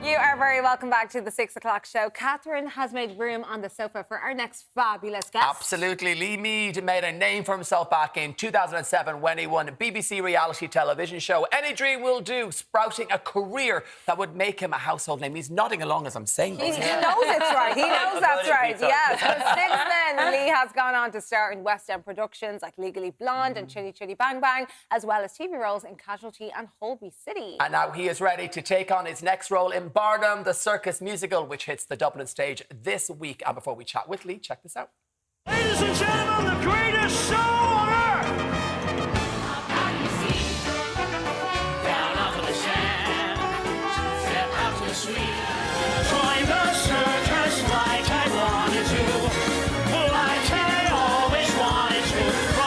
You are very welcome back to the 6 o'clock show. Catherine has made room on the sofa for our next fabulous guest. Absolutely. Lee Mead made a name for himself back in 2007 when he won a BBC reality television show. Any Dream Will Do, sprouting a career that would make him a household name. He's nodding along as I'm saying this. He knows it's right. He knows that's right. Yeah. So since then, Lee has gone on to star in West End productions like Legally Blonde and Chitty Chitty Bang Bang, as well as TV roles in Casualty and Holby City. And now he is ready to take on his next role in Barnum, the circus musical, which hits the Dublin stage this week. And before we chat with Lee, check this out. Ladies and gentlemen, the greatest show on earth! How do you see? Down off of the sand, step out to the street. Join the circus like I wanted to, like I always wanted to.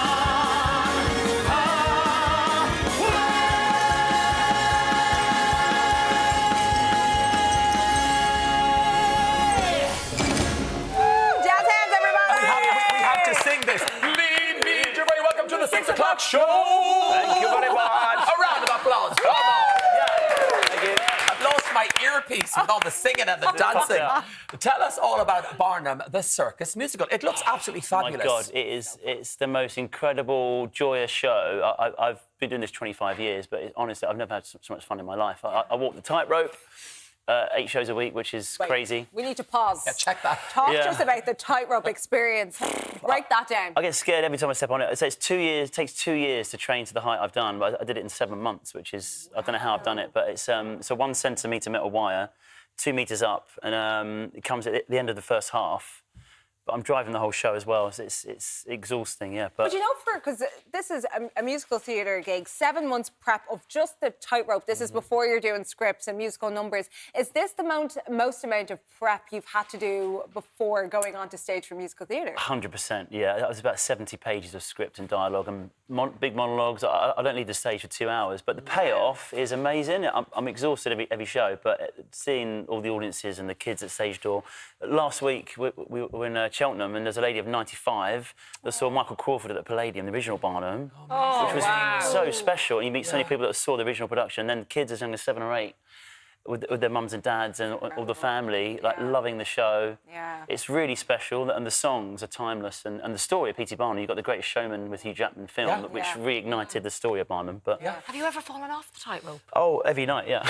The 6 o'clock show. Thank you very much. A round of applause. Come on. Yeah. Thank you. I've lost my earpiece with all the singing and the dancing. Yeah. Tell us all about Barnum, the circus musical. It looks absolutely fabulous. Oh my God, it is. It's the most incredible, joyous show. I've been doing this 25 years, but honestly, I've never had so much fun in my life. I walk the tightrope. 8 shows a week, which is crazy. We need to pause. Yeah, check that. Talk to us about the tightrope experience. Write that down. I get scared every time I step on it. So it's 2 years. It takes 2 years to train to the height I've done, but I did it in 7 months, which is I don't know how I've done it, but it's a 1 centimetre metal wire, 2 metres up, and it comes at the end of the first half. But I'm driving the whole show as well. So it's exhausting, yeah. But you know, because this is a musical theatre gig, 7 months prep of just the tightrope. This is before you're doing scripts and musical numbers. Is this the most amount of prep you've had to do before going on to stage for musical theatre? 100%, yeah. That was about 70 pages of script and dialogue and big monologues. I don't leave the stage for 2 hours, but the payoff is amazing. I'm exhausted every show, but seeing all the audiences and the kids at stage door. Last week, we were in Cheltenham, and there's a lady of 95 that saw Michael Crawford at the Palladium, the original Barnum, which was so special. And you meet so many people that saw the original production, and then kids as young as 7 or 8 with their mums and dads and all the family, like loving the show. Yeah. It's really special, and the songs are timeless. And the story of P.T. Barnum, you've got The Greatest Showman with Hugh Jackman film, which reignited the story of Barnum. But Have you ever fallen off the tightrope? Oh, every night, yeah.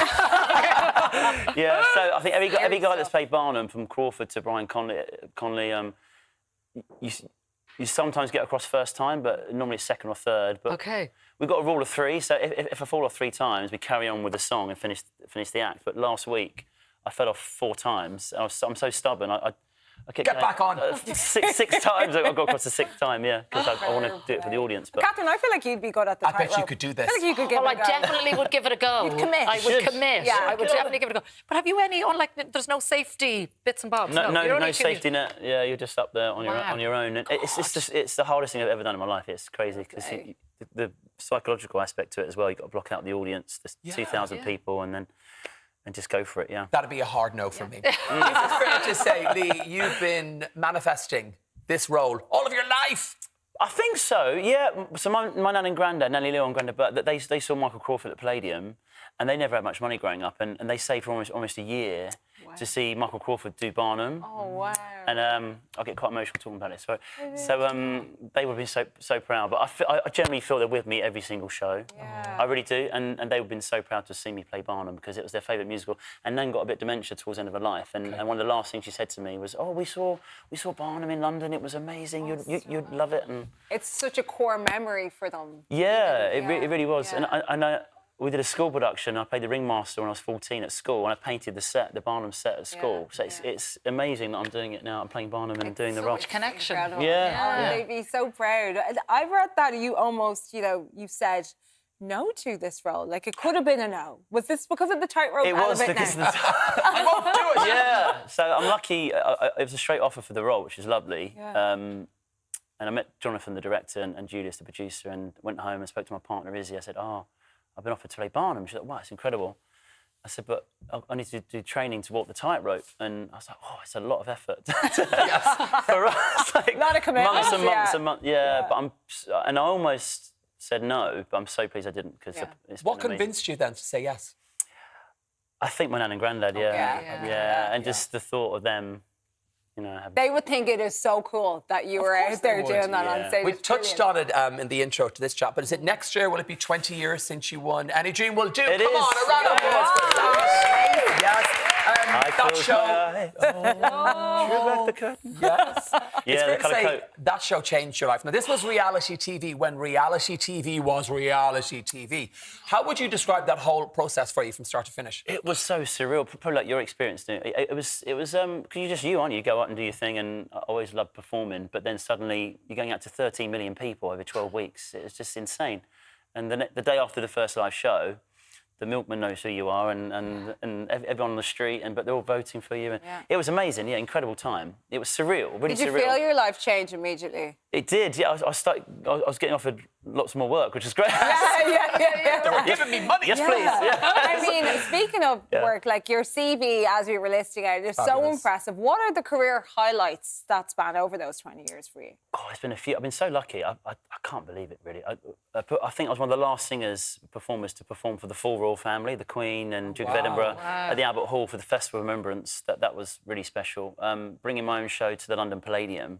Yeah, so I think every guy that's played Barnum, from Crawford to Brian Conley, you sometimes get across first time, but normally it's second or third. But we've got a rule of 3, so if I fall off 3 times, we carry on with the song and finish the act. But last week, I fell off 4 times. I'm so stubborn. I kept Get back on. 6 times. I got across the 6th time, yeah, because I want to do it for the audience. But Catherine, I feel like you'd be good at the tightrope. I bet you could do this. I feel like you could give it a go. I definitely would give it a go. You'd commit. I would commit. Yeah, I would definitely give it a go. But have you any on, like, there's no safety bits and bobs? No safety net. Yeah, you're just up there on your own. And it's the hardest thing I've ever done in my life. It's crazy because the psychological aspect to it as well. You've got to block out the audience. There's 2,000 people, and just go for it, yeah. That'd be a hard no from me. Is it fair to say, Lee, you've been manifesting this role all of your life? I think so, yeah. So my nan and granddad, Nanny Leo and granddad, but they saw Michael Crawford at the Palladium, and they never had much money growing up, and they saved for almost a year to see Michael Crawford do Barnum. Oh, wow. And I get quite emotional talking about it. So they would have been so proud. But I generally feel they're with me every single show. Yeah. I really do. And they would have been so proud to see me play Barnum because it was their favourite musical. And Nan got a bit dementia towards the end of her life. And one of the last things she said to me was, "Oh, we saw Barnum in London. It was amazing. You'd love it." And it's such a core memory for them. Yeah, it really was. Yeah. And we did a school production. I played the ringmaster when I was 14 at school, and I painted the Barnum set at school. So it's amazing that I'm doing it now. I'm playing Barnum and doing the role. Much connection. Yeah. They'd be so proud. I've read that you almost, you said no to this role. Like, it could have been a no. Was this because of the tightrope? It was because of the... I won't do it. Yeah. So I'm lucky. It was a straight offer for the role, which is lovely. Yeah. And I met Jonathan, the director, and Julius, the producer, and went home and spoke to my partner, Izzy. I said, I've been offered to play Barnum. She's like, wow, it's incredible. I said, but I need to do training to walk the tightrope. And I was like, oh, it's a lot of effort. For us, like, a lot of commitment. Months and months and months. Yeah, but I almost said no, but I'm so pleased I didn't because it's What been amazing. convinced you then to say yes? I think my nan and granddad, yeah. and just the thought of them, you know. They would think it is so cool that you were out there doing that on stage. We It's touched brilliant. on it in the intro to this chat, but is it next year? Will it be 20 years since you won Any Dream Will Do? It Come is. on, a round of applause for that. Yes. That show. True back the curtain. Yes. It's fair to colour say coat. that show changed your life. Now, this was reality TV when reality TV was reality TV. How would you describe that whole process for you from start to finish? It was so surreal. Probably like your experience doing it. It was because you're just you, aren't you? You go out and do your thing, and I always loved performing. But then suddenly you're going out to 13 million people over 12 weeks. It was just insane. And the day after the first live show, the milkman knows who you are, and everyone on the street, but they're all voting for you. And it was amazing, incredible time. It was surreal, really surreal. Did you feel your life change immediately? It did, yeah. I was getting offered lots more work, which is great. They were giving me money. Yes, please. Yeah. I mean, speaking of work, like your CV, as we were listing out, it's so impressive. What are the career highlights that span over those 20 years for you? Oh, it's been a few. I've been so lucky. I can't believe it, really. I think I was one of the last performers to perform for the full royal family, the Queen and Duke of Edinburgh, at the Albert Hall for the Festival of Remembrance. That was really special. Bringing my own show to the London Palladium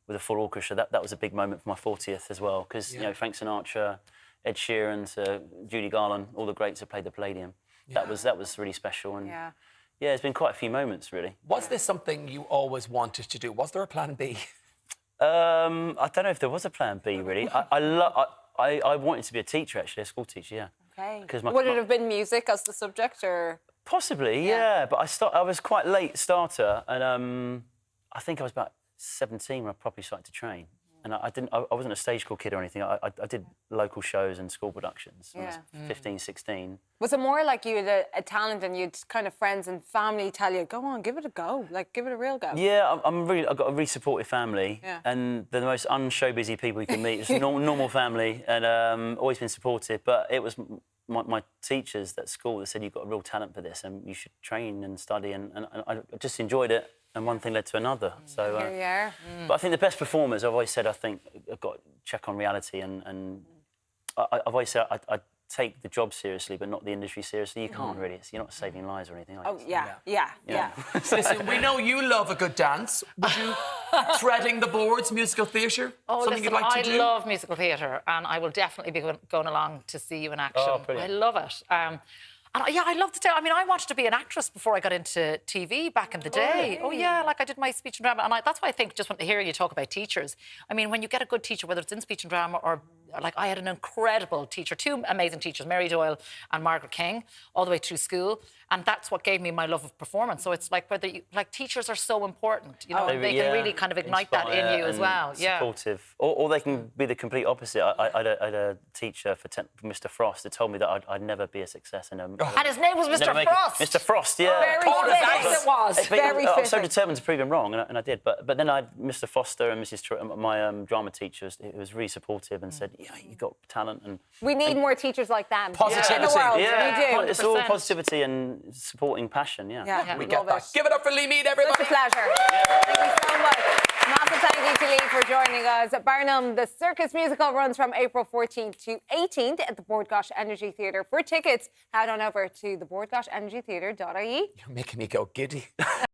with a full orchestra, that was a big moment for my 40th as well, because Frank Sinatra, Ed Sheeran, Judy Garland, all the greats have played the Palladium. That was really special. And yeah, it's been quite a few moments, really. Was this something you always wanted to do? Was there a plan B? I don't know if there was a plan B, really. I wanted to be a teacher, actually, a school teacher, yeah. Okay. Because would it have been music as the subject, or...? Possibly, yeah. But I was quite late starter, and I think I was about 17 when I properly started to train. And I wasn't a stage school kid or anything. I did local shows and school productions when I was 15, 16. Was it more like you had a talent and you'd kind of friends and family tell you, go on, give it a go, like give it a real go? Yeah, I've got a really supportive family, and they're the most un-show-busy people you can meet. It's a normal family, and always been supportive. But it was my teachers at school that said, you've got a real talent for this and you should train and study, and I just enjoyed it. And one thing led to another. So, here you are. But I think the best performers, I've always said, I think, I've got to check on reality, and I've always said I take the job seriously, but not the industry seriously. You can't really. You're not saving lives or anything like that. Oh, yeah. Listen, we know you love a good dance. Would you treading the boards, musical theatre? Oh, something listen, you'd like to do? I love musical theatre, and I will definitely be going along to see you in action. Oh, brilliant. I love it. And I love to tell. I mean, I wanted to be an actress before I got into TV back in the day. Oh, yeah, like I did my speech and drama. And that's why I think, just want to hear you talk about teachers. I mean, when you get a good teacher, whether it's in speech and drama or like I had an incredible teacher, two amazing teachers, Mary Doyle and Margaret King, all the way through school. And that's what gave me my love of performance. So it's like teachers are so important. You know, they can really kind of ignite that in you as well. Supportive. Or they can be the complete opposite. I had a teacher for Mr. Frost that told me that I'd never be a success in And his name was Mr. Frost. Mr. Frost, yeah. Very it was. Very I was so fitting. determined to prove him wrong, and I did. But then I had Mr. Foster and my drama teacher, who was really supportive and said, "Yeah, you got talent." And We need more teachers like them Positivity. in the world. yeah, We do. it's all positivity and supporting passion. Yeah, We love get that. it. Give it up for Lee Mead, everybody. Such a pleasure. Thank you so much. Massive thank you to Lee for joining us. Barnum, the circus musical, runs from April 14th to 18th at the Bord Gáis Energy Theatre. For tickets, head on over to thebordgáshenergytheatre.ie. You're making me go giddy.